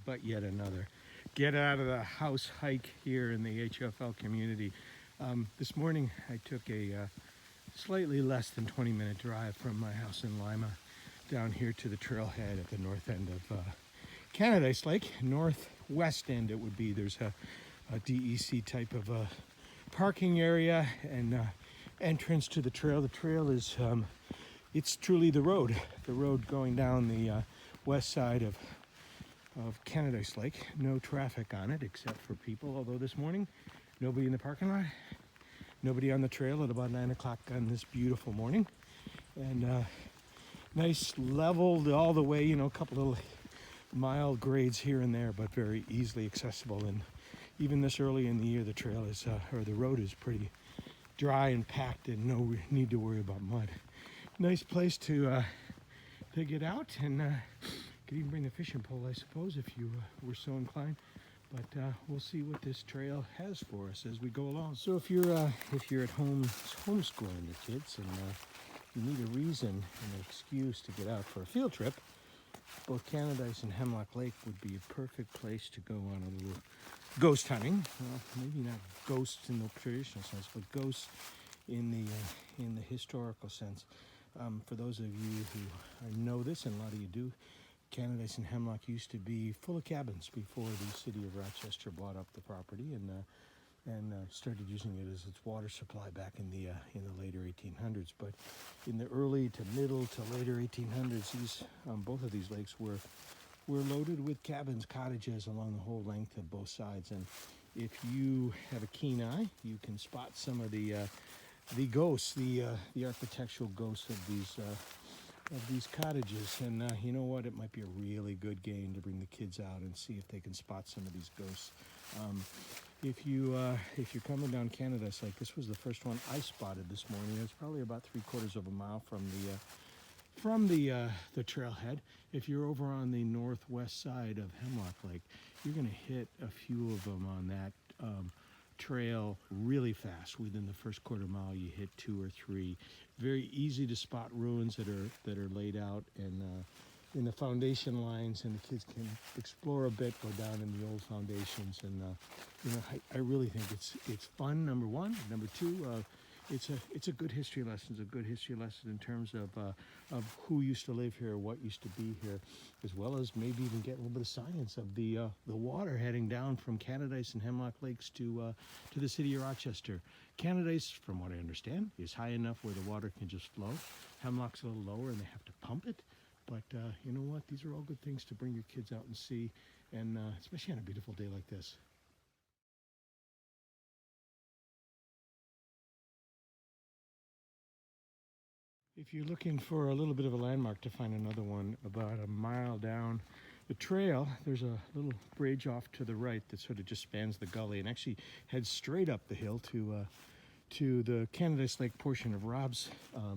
but yet another get out of the house hike here in the HFL community. This morning I took a slightly less than 20-minute drive from my house in Lima down here to the trailhead at the north end of Canadice Lake. Northwest end it would be. There's a DEC type of parking area and entrance to the trail. The trail is it's truly the road going down the west side of Canadice Lake. No traffic on it except for people, although this morning nobody in the parking lot, nobody on the trail at about 9 o'clock on this beautiful morning. And nice leveled all the way, a couple little mild grades here and there, but very easily accessible. And even this early in the year, the trail is or the road is pretty dry and packed and no need to worry about mud. Nice place to get out, and could even bring the fishing pole, I suppose, if you were so inclined. But we'll see what this trail has for us as we go along. So if you're at home homeschooling your kids and you need a reason and an excuse to get out for a field trip, both Canadaice and Hemlock Lake would be a perfect place to go on a little ghost hunting. Well, maybe not ghosts in the traditional sense, but ghosts in the historical sense. For those of you who know this, and a lot of you do, Canadaice and Hemlock used to be full of cabins before the city of Rochester bought up the property and started using it as its water supply back in the later 1800s. But in the early to middle to later 1800s, both of these lakes were loaded with cabins, cottages along the whole length of both sides. And if you have a keen eye, you can spot some of the ghosts, the architectural ghosts of these cottages. And you know what? It might be a really good game to bring the kids out and see if they can spot some of these ghosts. If you're coming down Canadice Lake, this was the first one I spotted this morning. It was probably about 3/4 of a mile from the trailhead. If you're over on the northwest side of Hemlock Lake, you're going to hit a few of them on that trail really fast. Within the first quarter mile, you hit 2 or 3. Very easy to spot ruins that are laid out and in the foundation lines, and the kids can explore a bit, go down in the old foundations, and I really think it's fun. Number one. Number two, it's a good history lesson. It's a good history lesson in terms of who used to live here, what used to be here, as well as maybe even get a little bit of science of the water heading down from Canadaice and Hemlock Lakes to the city of Rochester. Canadaice, from what I understand, is high enough where the water can just flow. Hemlock's a little lower and they have to pump it. But you know what? These are all good things to bring your kids out and see, and especially on a beautiful day like this. If you're looking for a little bit of a landmark to find another one, about a mile down the trail, there's a little bridge off to the right that sort of just spans the gully and actually heads straight up the hill to the Canadice Lake portion of Rob's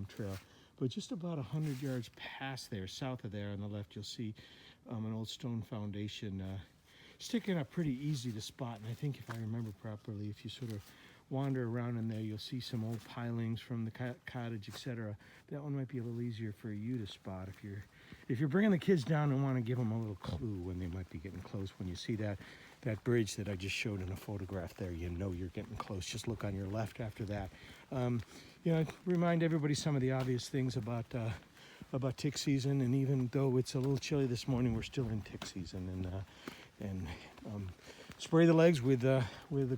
trail. But just about 100 yards past there, south of there on the left, you'll see an old stone foundation sticking up, pretty easy to spot. And I think if I remember properly, if you sort of wander around in there, you'll see some old pilings from the cottage, etc. That one might be a little easier for you to spot if you're bringing the kids down and want to give them a little clue when they might be getting close. When you see that bridge that I just showed in a photograph there, you know you're getting close. Just look on your left after that. Remind everybody some of the obvious things about tick season, and even though it's a little chilly this morning, we're still in tick season. And spray the legs with a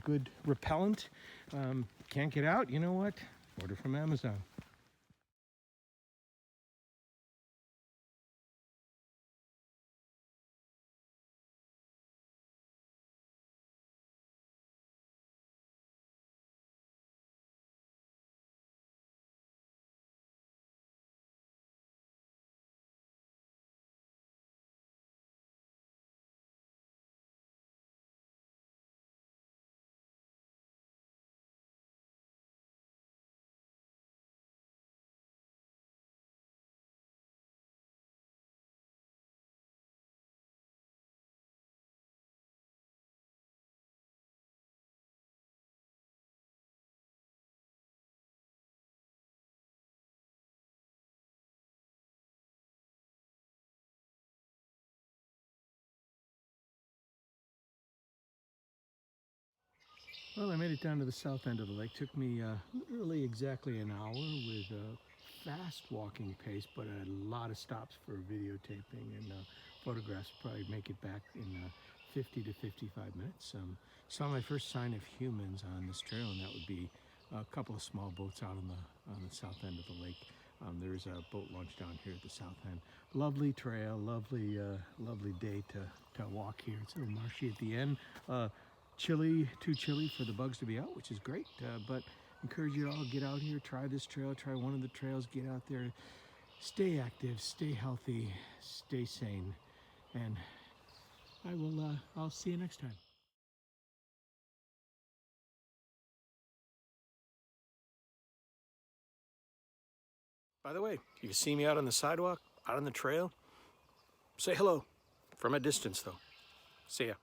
good repellent. Can't get out? You know what? Order from Amazon. Well, I made it down to the south end of the lake. Took me literally exactly an hour with a fast walking pace, but a lot of stops for videotaping and photographs. Probably make it back in 50 to 55 minutes. Saw my first sign of humans on this trail, and that would be a couple of small boats out on the south end of the lake. There's a boat launch down here at the south end. Lovely trail, lovely day to walk here. It's a little marshy at the end. Chilly, too chilly for the bugs to be out, which is great. But encourage you all, get out here, try this trail, try one of the trails, get out there, stay active, stay healthy, stay sane, and I'll see you next time. By the way, if you see me out on the sidewalk, out on the trail, say hello from a distance though. See ya.